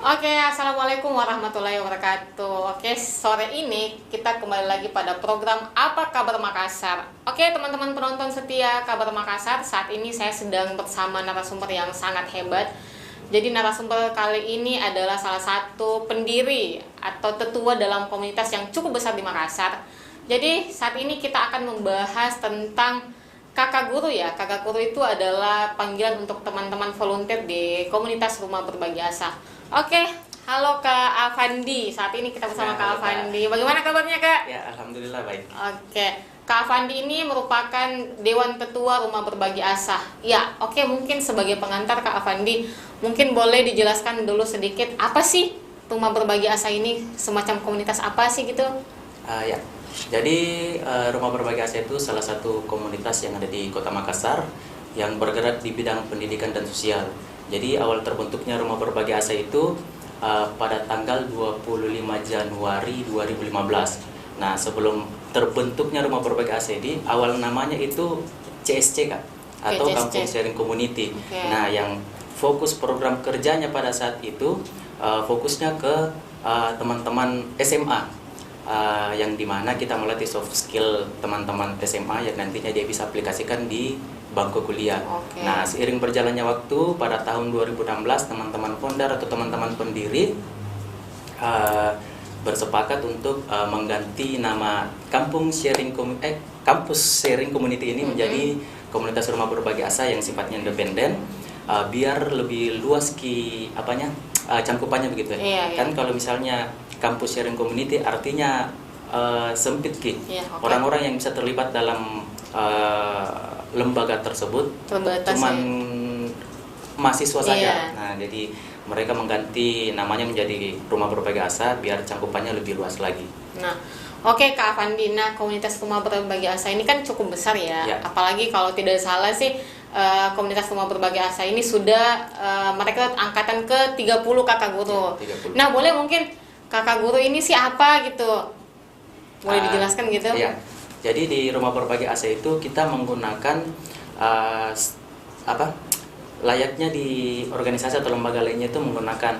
Oke, assalamualaikum warahmatullahi wabarakatuh. Oke, sore ini kita kembali lagi pada program Apa Kabar Makassar. Oke, teman-teman penonton setia Kabar Makassar, saat ini saya sedang bersama narasumber yang sangat hebat. Jadi narasumber kali ini adalah salah satu pendiri atau tetua dalam komunitas yang cukup besar di Makassar. Jadi saat ini kita akan membahas tentang kakak guru ya. Kakak guru itu adalah panggilan untuk teman-teman volunteer di komunitas Rumah Berbagi Asa. Oke, halo Kak Avandi. Saat ini kita bersama Ya, Kak halo, Avandi. Bagaimana kabarnya Kak? Ya, alhamdulillah baik. Oke, Kak Avandi ini merupakan Dewan Tetua Rumah Berbagi Asa. Ya, oke, mungkin sebagai pengantar Kak Avandi, mungkin boleh dijelaskan dulu sedikit apa sih Rumah Berbagi Asa ini, semacam komunitas apa sih gitu? Ya, jadi Rumah Berbagi Asa itu salah satu komunitas yang ada di Kota Makassar yang bergerak di bidang pendidikan dan sosial. Jadi awal terbentuknya Rumah Berbagi Asa itu pada tanggal 25 Januari 2015. Nah, sebelum terbentuknya Rumah Berbagi Asa ini, awal namanya itu CSC Kak, atau CSC. Kampung Sharing Community. Oke. Nah, yang fokus program kerjanya pada saat itu fokusnya ke teman-teman SMA. Yang dimana kita melatih soft skill teman-teman SMA yang nantinya dia bisa aplikasikan di bangku kuliah. Oke. Nah, seiring berjalannya waktu pada tahun 2016 teman-teman founder atau teman-teman pendiri bersepakat untuk mengganti nama Kampus Sharing Community ini menjadi komunitas Rumah Berbagi Asa yang sifatnya independen, biar lebih luas cangkupannya begitu ya. Iya, iya. Kan kalau misalnya Kampus Sharing Community artinya sempit Ki. Iya, oke. Orang-orang yang bisa terlibat dalam lembaga tersebut Terbatas cuman ya. mahasiswa saja. Iya. Nah, jadi mereka mengganti namanya menjadi Rumah Berbagi Asa biar cangkupannya lebih luas lagi. Nah, oke Kak Avandi, nah komunitas Rumah Berbagi Asa ini kan cukup besar ya. Ya. Apalagi kalau tidak salah sih komunitas Rumah Berbagi Asa ini sudah merekrut angkatan ke-30 kakak guru. Ya, 30. Nah, boleh mungkin kakak guru ini sih apa gitu? Boleh dijelaskan gitu? Iya. Jadi di Rumah Berbagi Asa itu kita menggunakan layaknya di organisasi atau lembaga lainnya itu menggunakan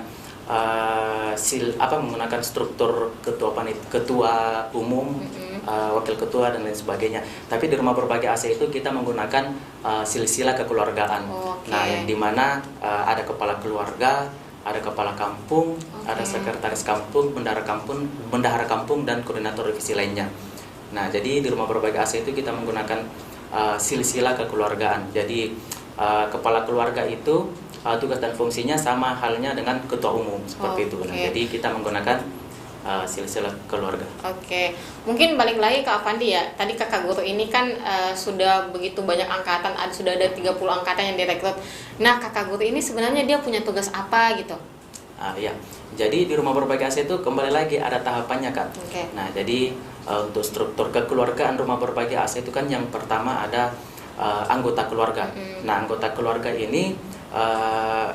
menggunakan struktur ketua umum, wakil ketua dan lain sebagainya. Tapi di Rumah Berbagi Asa itu kita menggunakan silsilah kekeluargaan. Oke. Nah, yang dimana ada kepala keluarga, ada kepala kampung, ada sekretaris kampung, bendahara kampung dan koordinator divisi lainnya. Nah, jadi di Rumah Berbagi Asa itu kita menggunakan silsilah kekeluargaan. Jadi kepala keluarga itu tugas dan fungsinya sama halnya dengan ketua umum seperti itu. Nah, Oke. jadi kita menggunakan silsilah keluarga. Oke, mungkin balik lagi ke Avandi ya. Tadi kakak guru ini kan sudah begitu banyak angkatan, sudah ada 30 angkatan yang direkrut. Nah, kakak guru ini sebenarnya dia punya tugas apa gitu? Ya, jadi di Rumah Berbagi Asa itu kembali lagi ada tahapannya Kak. Oke. Nah, jadi untuk struktur kekeluargaan Rumah Berbagi Asa itu kan yang pertama ada anggota keluarga. Nah, anggota keluarga ini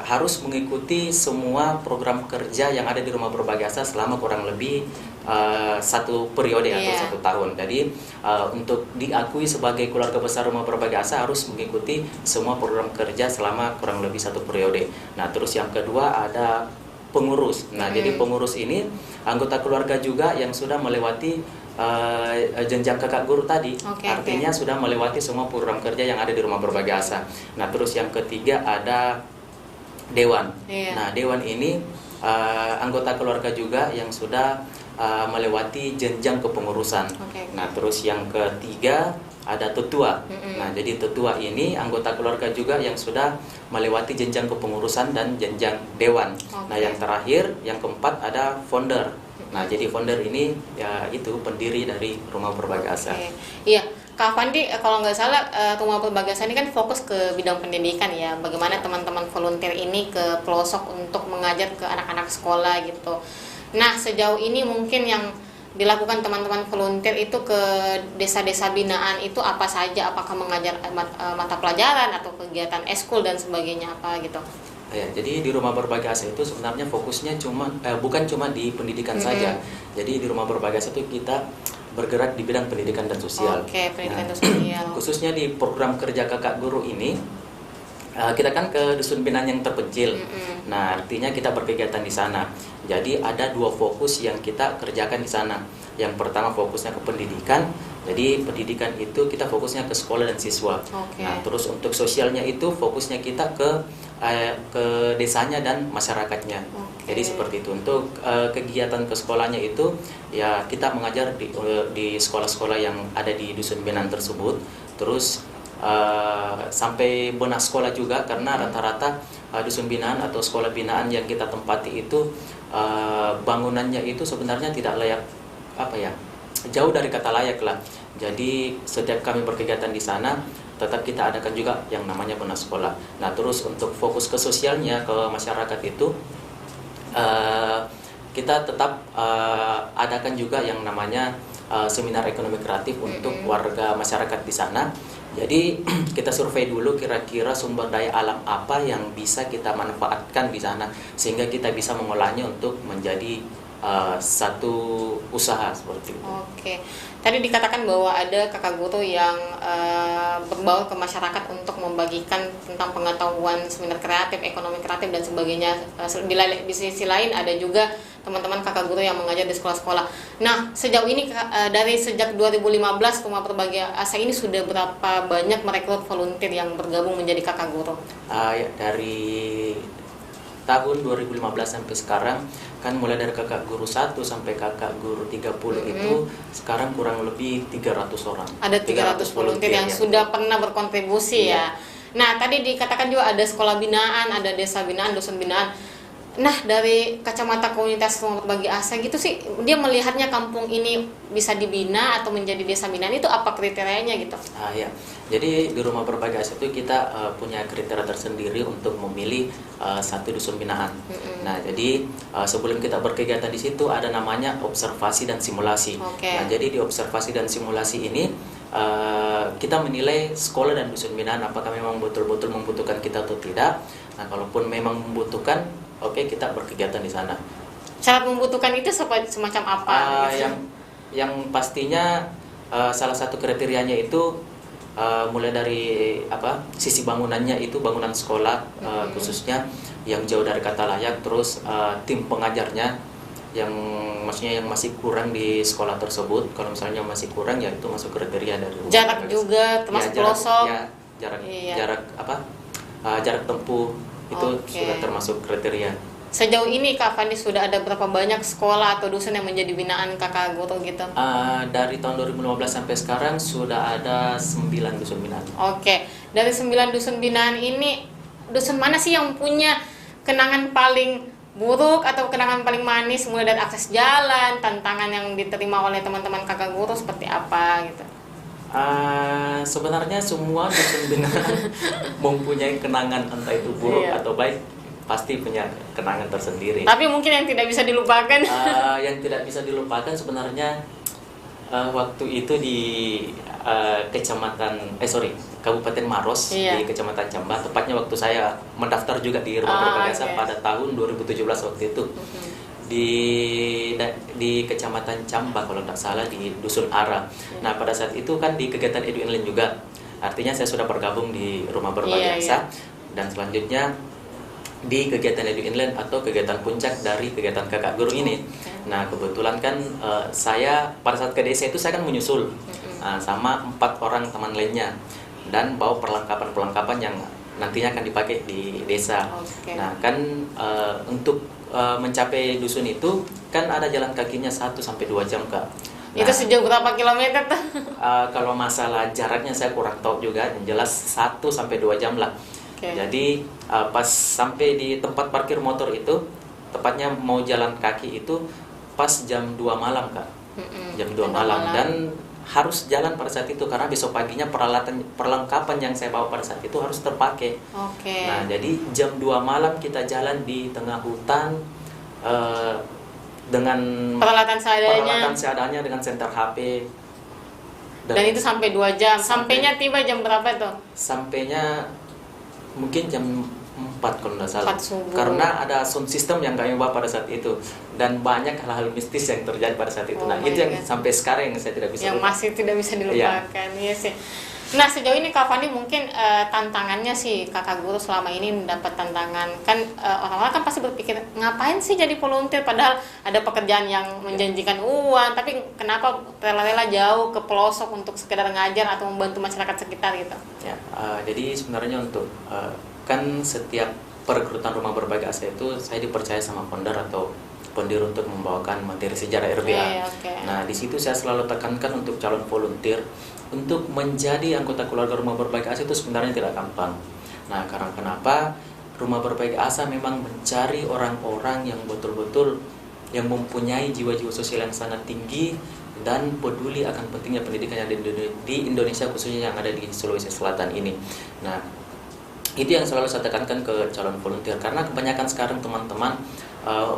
harus mengikuti semua program kerja yang ada di Rumah Berbagi Asa selama kurang lebih satu periode atau Iya. 1 tahun. Jadi untuk diakui sebagai keluarga besar Rumah Berbagi Asa harus mengikuti semua program kerja selama kurang lebih 1 periode. Nah, terus yang kedua ada pengurus. Nah, jadi pengurus ini anggota keluarga juga yang sudah melewati jenjang kakak guru tadi. Oke, Artinya sudah melewati semua program kerja yang ada di Rumah Berbagi Asa. Nah, terus yang ketiga ada dewan. Iya. Nah, dewan ini anggota keluarga juga yang sudah melewati jenjang kepengurusan. Oke. Nah, terus yang ketiga ada tetua. Nah, jadi tetua ini anggota keluarga juga yang sudah melewati jenjang kepengurusan dan jenjang dewan. Nah, yang terakhir, yang keempat ada founder. Nah, jadi founder ini ya itu pendiri dari Rumah Berbagi Asa. Oke. Iya, Kak Avandi, kalau nggak salah Rumah Berbagi Asa ini kan fokus ke bidang pendidikan ya. Bagaimana teman-teman volunteer ini ke pelosok untuk mengajar ke anak-anak sekolah gitu. Nah, sejauh ini mungkin yang dilakukan teman-teman volunteer itu ke desa-desa binaan itu apa saja? Apakah mengajar mata pelajaran atau kegiatan eskul dan sebagainya apa gitu? Ya, jadi di Rumah Berbagi Asa itu sebenarnya fokusnya bukan cuma di pendidikan saja. Jadi di Rumah Berbagi Asa itu kita bergerak di bidang pendidikan dan sosial. Oke, pendidikan dan sosial. Khususnya di program kerja kakak guru ini Kita kan ke dusun binaan yang terpencil. Nah, artinya kita berkegiatan di sana. Jadi ada dua fokus yang kita kerjakan di sana. Yang pertama fokusnya ke pendidikan. Jadi pendidikan itu kita fokusnya ke sekolah dan siswa. Nah, terus untuk sosialnya itu fokusnya kita ke desanya dan masyarakatnya. Jadi seperti itu. Untuk kegiatan ke sekolahnya itu ya kita mengajar di sekolah-sekolah yang ada di dusun binaan tersebut. Terus sampai benak sekolah juga, karena rata-rata dusun binaan atau sekolah binaan yang kita tempati itu bangunannya itu sebenarnya tidak layak, jauh dari kata layak lah. Jadi setiap kami berkegiatan di sana tetap kita adakan juga yang namanya benak sekolah. Nah, terus untuk fokus ke sosialnya, ke masyarakat itu kita tetap adakan juga yang namanya seminar ekonomi kreatif untuk warga masyarakat di sana. Jadi kita survei dulu kira-kira sumber daya alam apa yang bisa kita manfaatkan di sana sehingga kita bisa mengolahnya untuk menjadi satu usaha seperti itu. Oke. Tadi dikatakan bahwa ada kakak guru yang berbaur ke masyarakat untuk membagikan tentang pengetahuan seminar kreatif, ekonomi kreatif dan sebagainya. Di sisi lain ada juga teman-teman kakak guru yang mengajar di sekolah-sekolah. Nah, sejauh ini dari sejak 2015 Rumah Berbagi Asa ini sudah berapa banyak merekrut volunteer yang bergabung menjadi kakak guru? Ya, dari tahun 2015 sampai sekarang kan mulai dari kakak guru 1 sampai kakak guru 30 itu sekarang kurang lebih 300 orang. Ada 300 volunteer yang sudah pernah berkontribusi ya. Nah, tadi dikatakan juga ada sekolah binaan, ada desa binaan, dusun binaan. Nah, dari kacamata komunitas Rumah Berbagi Asa gitu sih, dia melihatnya kampung ini bisa dibina atau menjadi desa binaan itu apa kriterianya gitu? Ya, jadi di Rumah Berbagi Asa itu kita punya kriteria tersendiri untuk memilih satu dusun binaan. Nah, jadi sebelum kita berkegiatan di situ ada namanya observasi dan simulasi. Nah, jadi di observasi dan simulasi ini kita menilai sekolah dan dusun binaan apakah memang betul-betul membutuhkan kita atau tidak. Nah, kalaupun memang membutuhkan, kita berkegiatan di sana. Syarat membutuhkan itu semacam apa? Yang pastinya salah satu kriterianya itu mulai dari sisi bangunannya itu bangunan sekolah khususnya yang jauh dari kata layak, terus tim pengajarnya yang maksudnya yang masih kurang di sekolah tersebut. Kalau misalnya masih kurang ya itu masuk kriteria dari jarak juga termasuk pelosok. Jarak tempuh itu sudah termasuk kriteria. Sejauh ini Kak Fandi sudah ada berapa banyak sekolah atau dusun yang menjadi binaan kakak guru gitu? Dari tahun 2015 sampai sekarang sudah ada 9 dusun binaan. Oke, dari 9 dusun binaan ini, dusun mana sih yang punya kenangan paling buruk atau kenangan paling manis, mulai dari akses jalan, tantangan yang diterima oleh teman-teman kakak guru seperti apa gitu? Sebenarnya semua dusun binaan mempunyai kenangan, entah itu buruk atau baik, pasti punya kenangan tersendiri. Tapi mungkin yang tidak bisa dilupakan. Yang tidak bisa dilupakan sebenarnya waktu itu di Kabupaten Maros, di Kecamatan Camba. Tepatnya waktu saya mendaftar juga di Rumah Berbagi Asa pada tahun 2017 waktu itu. Di Kecamatan Camba kalau tidak salah, di Dusun Ara. Nah, pada saat itu kan di kegiatan Edu Inland juga. Artinya saya sudah bergabung di Rumah Berbagi Asa dan selanjutnya di kegiatan Edu Inland atau kegiatan puncak dari kegiatan kakak guru ini. Nah, kebetulan kan saya pada saat ke desa itu saya kan menyusul sama 4 orang teman lainnya dan bawa perlengkapan-perlengkapan yang nantinya akan dipakai di desa. Nah, kan untuk mencapai dusun itu kan ada jalan kakinya 1 sampai 2 jam, Kak. Nah, itu sejauh berapa kilometer tuh? Kalau masalah jaraknya saya kurang tahu juga, yang jelas 1 sampai 2 jam lah. Jadi pas sampai di tempat parkir motor itu, tepatnya mau jalan kaki itu pas jam 2 malam, Kak. Jam 2 malam dan harus jalan pada saat itu karena besok paginya perlengkapan yang saya bawa pada saat itu harus terpakai. Nah, jadi jam 2 malam kita jalan di tengah hutan dengan peralatan seadanya dengan senter HP. Dan itu sampai 2 jam. Sampainya tiba jam berapa tuh? Sampainya mungkin jam 4 kalau tidak salah. Karena ada sound system yang kami bawa pada saat itu dan banyak hal-hal mistis yang terjadi pada saat itu. Itu yang sampai sekarang yang saya tidak bisa lupakan. Masih tidak bisa dilupakan. Iya sih. Nah, sejauh ini Kak Fandi mungkin tantangannya sih kakak guru selama ini mendapat tantangan kan, orang-orang kan pasti berpikir ngapain sih jadi volunteer padahal ada pekerjaan yang menjanjikan uang, tapi kenapa rela-rela jauh ke pelosok untuk sekedar ngajar atau membantu masyarakat sekitar gitu. Ya, jadi sebenarnya untuk kan setiap perekrutan rumah berbagi asa itu saya dipercaya sama founder atau pendiri untuk membawakan materi sejarah RBA. Okay. Nah, di situ saya selalu tekankan untuk calon volunteer untuk menjadi anggota keluarga rumah berbagi asa itu sebenarnya tidak gampang. Nah, karena kenapa? Rumah berbagi asa memang mencari orang-orang yang betul-betul yang mempunyai jiwa-jiwa sosial yang sangat tinggi dan peduli akan pentingnya pendidikan yang di Indonesia, khususnya yang ada di Sulawesi Selatan ini. Nah, itu yang selalu saya tekankan ke calon volunteer, karena kebanyakan sekarang teman-teman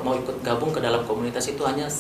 mau ikut gabung ke dalam komunitas itu hanya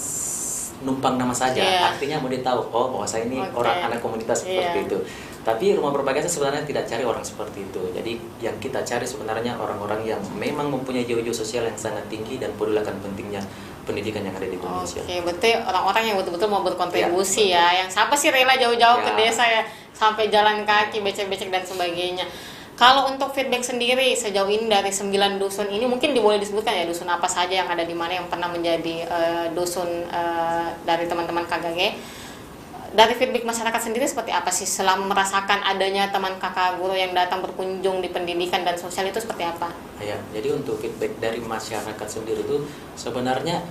numpang nama saja, artinya mau ditahu, oh bahwa saya ini orang anak komunitas seperti itu. Tapi rumah berbagi asa sebenarnya tidak cari orang seperti itu. Jadi yang kita cari sebenarnya orang-orang yang memang mempunyai jiwa-jiwa sosial yang sangat tinggi dan peduli akan pentingnya pendidikan yang ada di Indonesia. Oke, berarti orang-orang yang betul-betul mau berkontribusi ya. Yang siapa sih rela jauh-jauh ke desa ya, sampai jalan kaki, becek-becek dan sebagainya. Kalau untuk feedback sendiri sejauh ini dari 9 dusun ini, mungkin boleh disebutkan ya dusun apa saja yang ada di mana yang pernah menjadi dusun dari teman-teman KGG. Dari feedback masyarakat sendiri seperti apa sih selama merasakan adanya teman kakak guru yang datang berkunjung di pendidikan dan sosial itu seperti apa? Ya, jadi untuk feedback dari masyarakat sendiri itu sebenarnya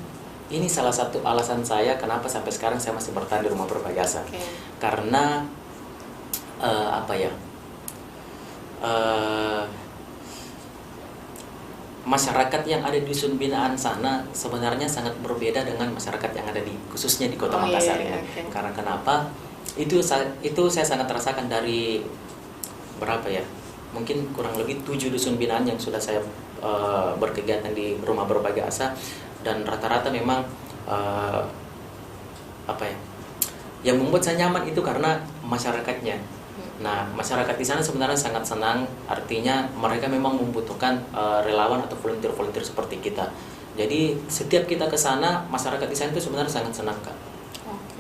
ini salah satu alasan saya kenapa sampai sekarang saya masih bertahan di rumah berbagi asa. Karena masyarakat yang ada di dusun binaan sana sebenarnya sangat berbeda dengan masyarakat yang ada di khususnya di Kota Makassar ini. Karena kenapa? Itu saya sangat rasakan dari berapa ya? Mungkin kurang lebih 7 dusun binaan yang sudah saya berkegiatan di rumah berbagi asa, dan rata-rata memang yang membuat saya nyaman itu karena masyarakatnya. Nah, masyarakat di sana sebenarnya sangat senang, artinya mereka memang membutuhkan relawan atau volunteer-volunteer seperti kita. Jadi setiap kita ke sana, masyarakat di sana itu sebenarnya sangat senang, Kak.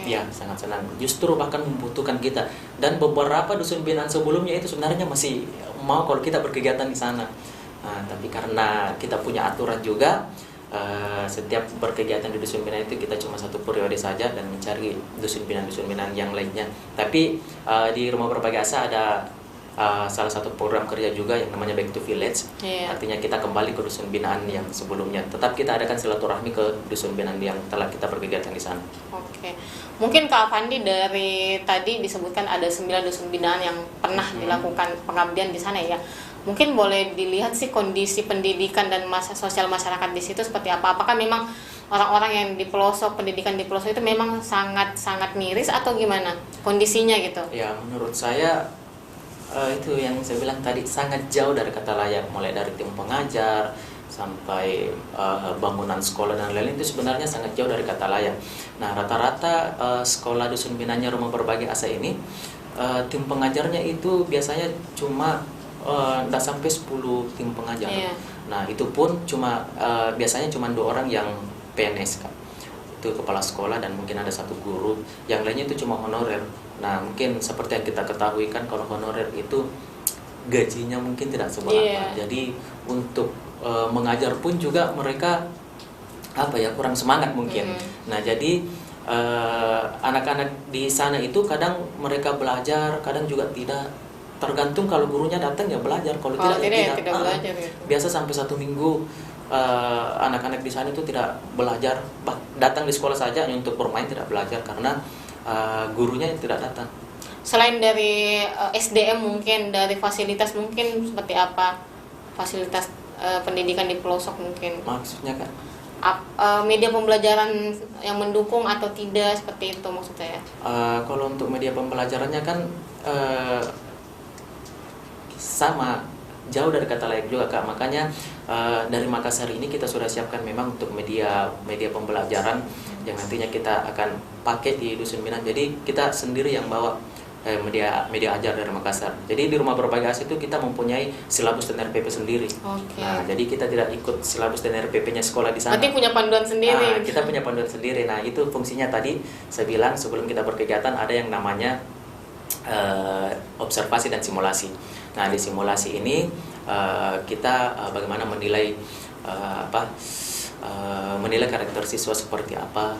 Ya, sangat senang. Justru bahkan membutuhkan kita. Dan beberapa dusun binaan sebelumnya itu sebenarnya masih mau kalau kita berkegiatan di sana. Nah, tapi karena kita punya aturan juga, setiap berkegiatan di dusun binaan itu kita cuma satu periode saja dan mencari dusun binaan yang lainnya. Tapi di rumah berbagi asa ada salah satu program kerja juga yang namanya Back to Village. Artinya kita kembali ke dusun binaan yang sebelumnya. Tetap kita adakan silaturahmi ke dusun binaan yang telah kita berkegiatan di sana. Mungkin Kak Fandi, dari tadi disebutkan ada 9 dusun binaan yang pernah dilakukan pengabdian di sana ya. Mungkin boleh dilihat sih kondisi pendidikan dan sosial masyarakat di situ seperti apa. Apakah memang orang-orang yang di pelosok, pendidikan di pelosok itu memang sangat miris atau gimana kondisinya gitu? Ya, menurut saya itu yang saya bilang tadi, sangat jauh dari kata layak. Mulai dari tim pengajar sampai bangunan sekolah dan lain-lain itu sebenarnya sangat jauh dari kata layak. Nah, rata-rata sekolah dusun binanya rumah berbagi asa ini tim pengajarnya itu biasanya cuma tidak sampai 10 tim pengajar. Nah, itu pun cuma biasanya cuma 2 orang yang PNS, Kak. Itu kepala sekolah dan mungkin ada 1 guru. Yang lainnya itu cuma honorer. Nah, mungkin seperti yang kita ketahui kan, kalau honorer itu gajinya mungkin tidak seberapa. Jadi untuk mengajar pun juga mereka kurang semangat mungkin. Nah, jadi anak-anak di sana itu kadang mereka belajar, kadang juga tidak. Tergantung, kalau gurunya datang ya belajar, kalau tidak belajar. Biasa sampai 1 minggu anak-anak di sana itu tidak belajar, datang di sekolah saja untuk bermain, tidak belajar karena gurunya tidak datang. Selain dari SDM, mungkin dari fasilitas mungkin seperti apa? Fasilitas pendidikan di pelosok mungkin. Maksudnya kan? Media pembelajaran yang mendukung atau tidak, seperti itu maksud saya. Kalau untuk media pembelajarannya kan sama, jauh dari kata layak juga, Kak. Makanya dari Makassar ini kita sudah siapkan memang untuk media pembelajaran yang nantinya kita akan pakai di dusun binaan. Jadi kita sendiri yang bawa media ajar dari Makassar. Jadi di rumah berbagi asa itu kita mempunyai silabus dan RPP sendiri. Nah, jadi kita tidak ikut silabus dan RPP-nya sekolah di sana. Berarti punya panduan sendiri. Kita punya panduan sendiri. Nah, itu fungsinya tadi saya bilang sebelum kita berkegiatan ada yang namanya observasi dan simulasi. Nah, di simulasi ini kita bagaimana menilai menilai karakter siswa seperti apa,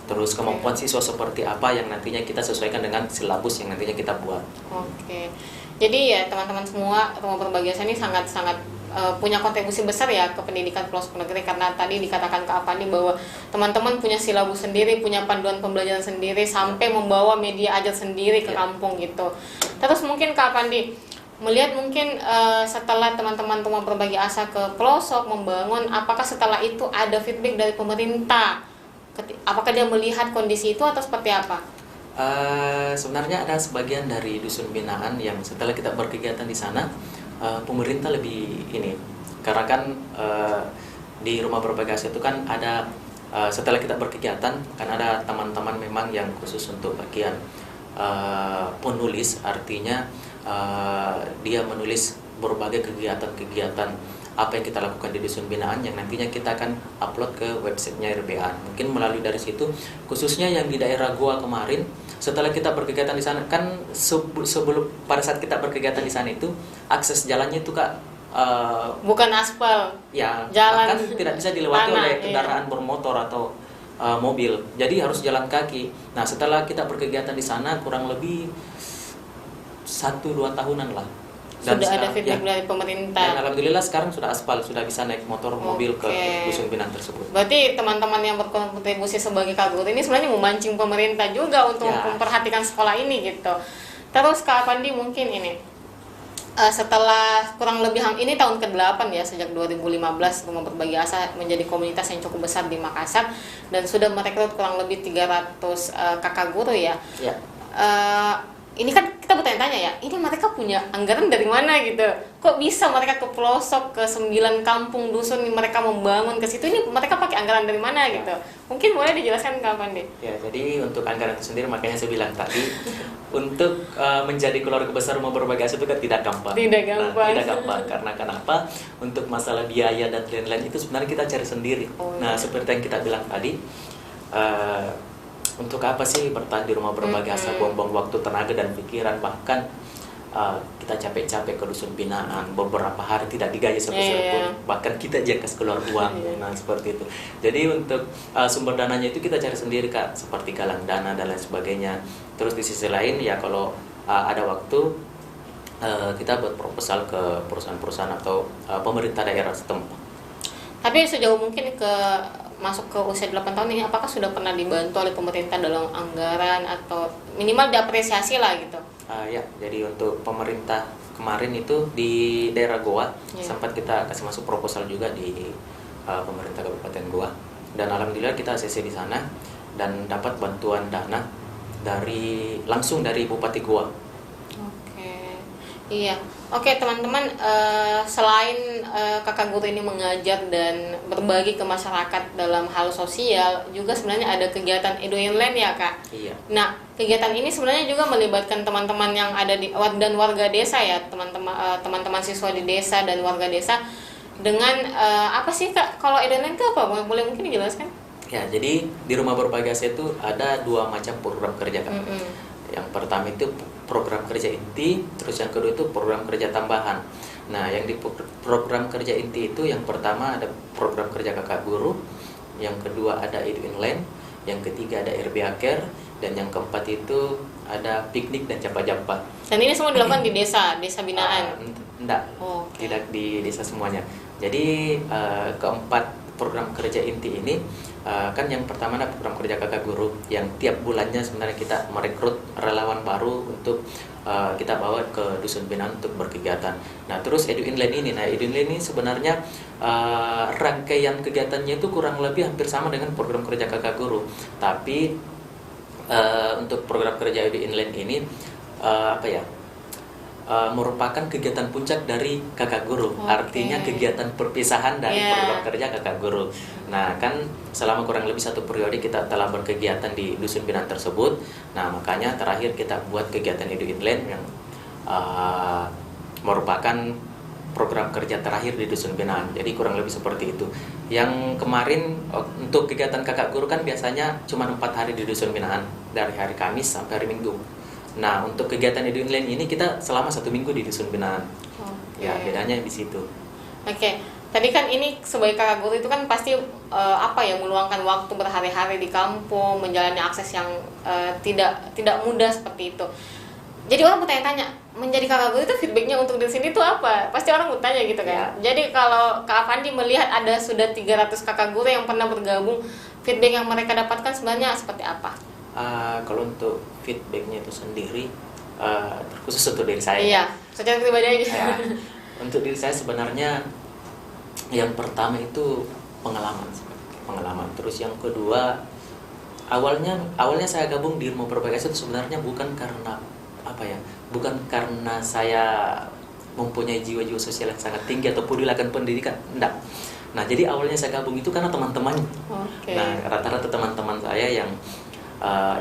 terus kemampuan siswa seperti apa yang nantinya kita sesuaikan dengan silabus yang nantinya kita buat. Oke. Jadi ya teman-teman semua, Rumah Berbagi Asa ini sangat-sangat punya kontribusi besar ya ke pendidikan pelosok negeri, karena tadi dikatakan Kak Apandi bahwa teman-teman punya silabus sendiri, punya panduan pembelajaran sendiri, sampai membawa media ajar sendiri ke kampung gitu. Terus mungkin Kak Apandi melihat mungkin setelah teman-teman Rumah Berbagi Asa ke pelosok membangun, apakah setelah itu ada feedback dari pemerintah? Apakah dia melihat kondisi itu atau seperti apa? Sebenarnya ada sebagian dari dusun binaan yang setelah kita berkegiatan di sana, pemerintah lebih ini, karena kan di Rumah Berbagi Asa itu kan ada setelah kita berkegiatan kan ada teman-teman memang yang khusus untuk bagian penulis, artinya dia menulis berbagai kegiatan-kegiatan apa yang kita lakukan di dusun binaan yang nantinya kita akan upload ke websitenya RBA. Mungkin melalui dari situ, khususnya yang di daerah Goa kemarin, setelah kita berkegiatan di sana kan sebelum pada saat kita berkegiatan di sana itu akses jalannya itu Kak bukan aspal, ya jalan kan tidak bisa dilewati tanah, oleh kendaraan bermotor atau mobil, jadi harus jalan kaki. Nah, setelah kita berkegiatan di sana kurang lebih 1-2 tahunan lah. Dan sudah ada feedback dari pemerintah. Dan alhamdulillah sekarang sudah aspal, sudah bisa naik motor mobil ke dusun binaan tersebut. Berarti teman-teman yang berkontribusi sebagai Kak Guru ini sebenarnya memancing pemerintah juga untuk memperhatikan sekolah ini gitu. Terus Kak Apandi mungkin ini setelah kurang lebih ini tahun ke-8 ya, sejak 2015 Rumah Berbagi Asa menjadi komunitas yang cukup besar di Makassar dan sudah merekrut kurang lebih 300 kakak guru ya. Ini kan kita bertanya-tanya ya, ini mereka punya anggaran dari mana gitu? Kok bisa mereka ke pelosok, ke 9 kampung dusun mereka membangun ke situ? Ini mereka pakai anggaran dari mana gitu? Mungkin boleh dijelaskan kapan deh? Ya, jadi untuk anggaran itu sendiri makanya saya bilang tadi untuk menjadi keluarga besar Rumah Berbagi Asa itu kan tidak gampang. Tidak gampang. Tidak gampang karena kenapa? Untuk masalah biaya dan lain-lain itu sebenarnya kita cari sendiri. Nah, seperti yang kita bilang tadi, untuk apa sih bertahan di Rumah Berbagi Asa, buang-buang waktu, tenaga dan pikiran, bahkan kita capek-capek ke dusun binaan beberapa hari tidak digaji sepeser pun, bahkan kita jakas keluar uang. Nah, seperti itu. Jadi untuk sumber dananya itu kita cari sendiri Kak, seperti galang dana dan lain sebagainya. Terus di sisi lain ya kalau ada waktu kita buat proposal ke perusahaan-perusahaan atau pemerintah daerah setempat. Tapi sejauh mungkin masuk ke usia 8 tahun ini, apakah sudah pernah dibantu oleh pemerintah dalam anggaran atau minimal diapresiasi lah gitu? Ya, jadi untuk pemerintah kemarin itu di daerah Goa sempat kita kasih masuk proposal juga di pemerintah Kabupaten Goa, dan alhamdulillah kita ACC di sana dan dapat bantuan dana langsung dari Bupati Goa. Iya, oke teman-teman, selain kakak guru ini mengajar dan berbagi ke masyarakat dalam hal sosial, juga sebenarnya ada kegiatan EduInLand ya Kak? Iya. Nah, kegiatan ini sebenarnya juga melibatkan teman-teman yang ada dan warga desa ya, teman-teman siswa di desa dan warga desa dengan apa sih Kak? Kalau EduInLand itu apa? Boleh mungkin dijelaskan? Ya, jadi di Rumah Berbagi Asa itu ada 2 macam program kerja Kak. Yang pertama itu program kerja inti, terus yang kedua itu program kerja tambahan. Nah, yang di program kerja inti itu yang pertama ada program kerja kakak guru, yang kedua ada EduInLand, yang ketiga ada RBA Care, dan yang keempat itu ada piknik dan japa-japa. Dan ini semua dilakukan di desa binaan? Enggak, tidak di desa semuanya. Jadi keempat program kerja inti ini kan yang pertama ada program kerja kakak guru yang tiap bulannya sebenarnya kita merekrut relawan baru untuk kita bawa ke dusun binaan untuk berkegiatan. Nah, terus EduInLand ini sebenarnya rangkaian kegiatannya itu kurang lebih hampir sama dengan program kerja kakak guru, tapi untuk program kerja EduInLand ini merupakan kegiatan puncak dari kakak guru. Artinya kegiatan perpisahan dari program kerja kakak guru. Nah, kan selama kurang lebih 1 periode kita telah berkegiatan di dusun binaan tersebut. Nah, makanya terakhir kita buat kegiatan EduInLand yang merupakan program kerja terakhir di dusun binaan. Jadi kurang lebih seperti itu. Yang kemarin untuk kegiatan kakak guru kan biasanya cuma 4 hari di dusun binaan, dari hari Kamis sampai hari Minggu. Nah, untuk kegiatan Edunland ini kita selama 1 minggu di Dusun Binaan. Oke. Ya, bedanya di situ. Oke, tadi kan ini sebagai kakak guru itu kan pasti meluangkan waktu berhari-hari di kampung, menjalani akses yang tidak mudah seperti itu. Jadi orang bertanya-tanya, menjadi kakak guru itu feedbacknya untuk di sini itu apa? Pasti orang bertanya gitu kan. Ya. Jadi kalau Kak Afandi melihat ada sudah 300 kakak guru yang pernah bergabung, feedback yang mereka dapatkan sebenarnya seperti apa? Kalau untuk feedbacknya itu sendiri, terkhusus untuk diri saya. Iya, secara pribadi aja. Ya, untuk diri saya sebenarnya yang pertama itu pengalaman. Terus yang kedua, awalnya saya gabung di Rumah Berbagi Asa itu sebenarnya bukan karena saya mempunyai jiwa-jiwa sosial yang sangat tinggi atau peduli akan pendidikan, enggak. Nah, jadi awalnya saya gabung itu karena teman-teman. Oke. Nah, rata-rata teman-teman saya yang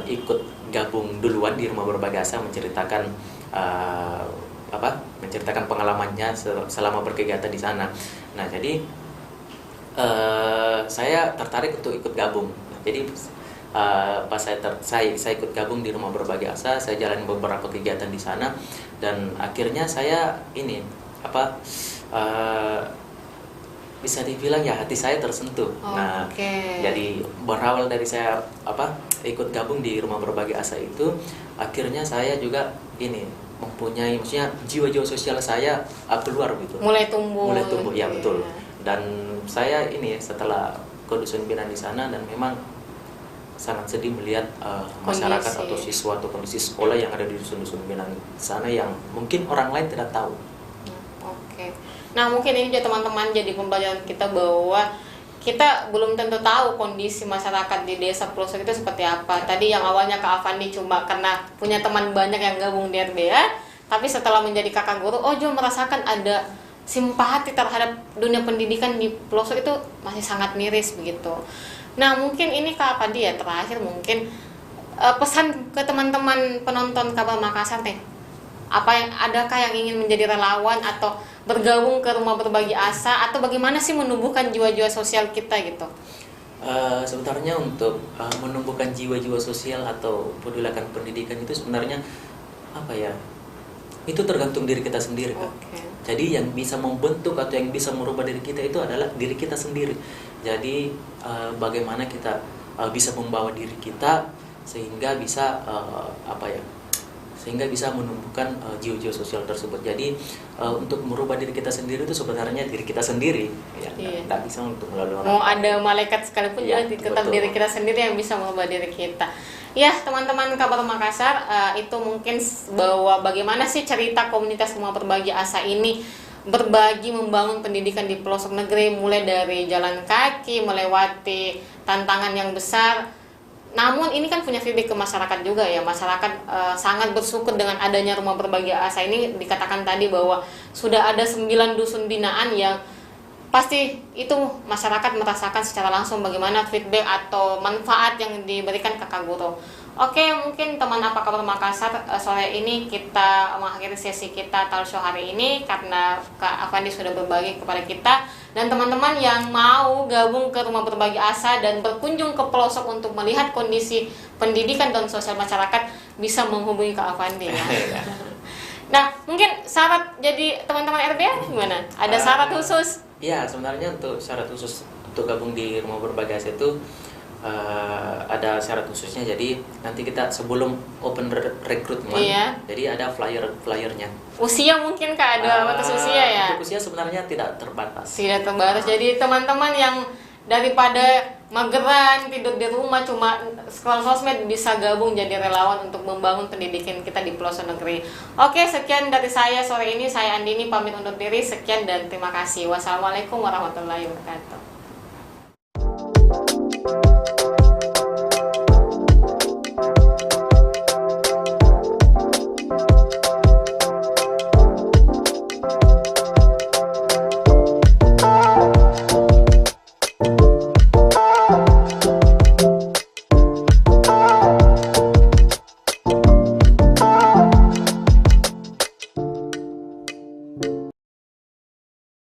ikut gabung duluan di Rumah Berbagi Asa menceritakan pengalamannya selama berkegiatan di sana. Nah, jadi saya tertarik untuk ikut gabung. Jadi pas saya ikut gabung di Rumah Berbagi Asa, saya jalan beberapa kegiatan di sana dan akhirnya saya bisa dibilang ya hati saya tersentuh. Nah, jadi berawal dari saya ikut gabung di Rumah Berbagi Asa itu, akhirnya saya juga mempunyai, maksudnya jiwa-jiwa sosial saya keluar gitu. Mulai tumbuh, ya betul. Dan saya setelah ke Dusun Binaan di sana dan memang sangat sedih melihat masyarakat atau siswa atau kondisi sekolah yang ada di Dusun Binaan sana yang mungkin orang lain tidak tahu. Oke. Nah, mungkin ini juga teman-teman jadi pembelajaran kita bahwa kita belum tentu tahu kondisi masyarakat di desa pelosok itu seperti apa. Tadi yang awalnya Kak Afandi cuma karena punya teman banyak yang gabung di RBA, tapi setelah menjadi kakak guru, juga merasakan ada simpati terhadap dunia pendidikan di pelosok itu masih sangat miris begitu. Nah, mungkin ini Kak Afandi ya terakhir mungkin pesan ke teman-teman penonton Kabar Makassar nih. Adakah yang ingin menjadi relawan atau bergabung ke Rumah Berbagi Asa atau bagaimana sih menumbuhkan jiwa-jiwa sosial kita gitu? Sebenarnya untuk menumbuhkan jiwa-jiwa sosial atau peduli akan pendidikan itu sebenarnya itu tergantung diri kita sendiri kan. Jadi yang bisa membentuk atau yang bisa merubah diri kita itu adalah diri kita sendiri. Jadi bagaimana kita bisa membawa diri kita sehingga bisa menumbuhkan jiwa-jiwa sosial tersebut. Jadi untuk merubah diri kita sendiri itu sebenarnya diri kita sendiri, ya. Tidak bisa untuk melalui orang. Mau ada malaikat sekalipun juga tetap diri kita sendiri yang bisa merubah diri kita. Ya, teman-teman Kabar Makassar, itu mungkin bahwa bagaimana sih cerita komunitas Rumah Berbagi Asa ini berbagi membangun pendidikan di pelosok negeri, mulai dari jalan kaki, melewati tantangan yang besar. Namun ini kan punya feedback ke masyarakat juga ya. Masyarakat sangat bersyukur dengan adanya Rumah Berbagi Asa ini. Dikatakan tadi bahwa sudah ada 9 dusun binaan yang pasti itu masyarakat merasakan secara langsung bagaimana feedback atau manfaat yang diberikan kakak guru. Oke, mungkin teman Apa Kabar Makassar, sore ini kita mengakhiri sesi kita talk show hari ini karena Kak Afandi sudah berbagi kepada kita. Dan teman-teman yang mau gabung ke Rumah Berbagi Asa dan berkunjung ke pelosok untuk melihat kondisi pendidikan dan sosial masyarakat bisa menghubungi Kak Afandi ya. Nah, mungkin syarat jadi teman-teman RBA gimana? Ada syarat khusus? Iya, sebenarnya untuk syarat khusus untuk gabung di Rumah Berbagi Asa itu ada syarat khususnya. Jadi nanti kita sebelum open recruitment, jadi ada flyernya. Usia mungkin Kak, ada batas usia ya? Untuk usia sebenarnya tidak terbatas. Tidak terbatas. Jadi teman-teman yang daripada mageran tidur di rumah cuma scroll sosmed bisa gabung jadi relawan untuk membangun pendidikan kita di pelosok negeri. Oke, sekian dari saya sore ini. Saya Andini pamit undur diri. Sekian dan terima kasih. Wassalamualaikum warahmatullahi wabarakatuh.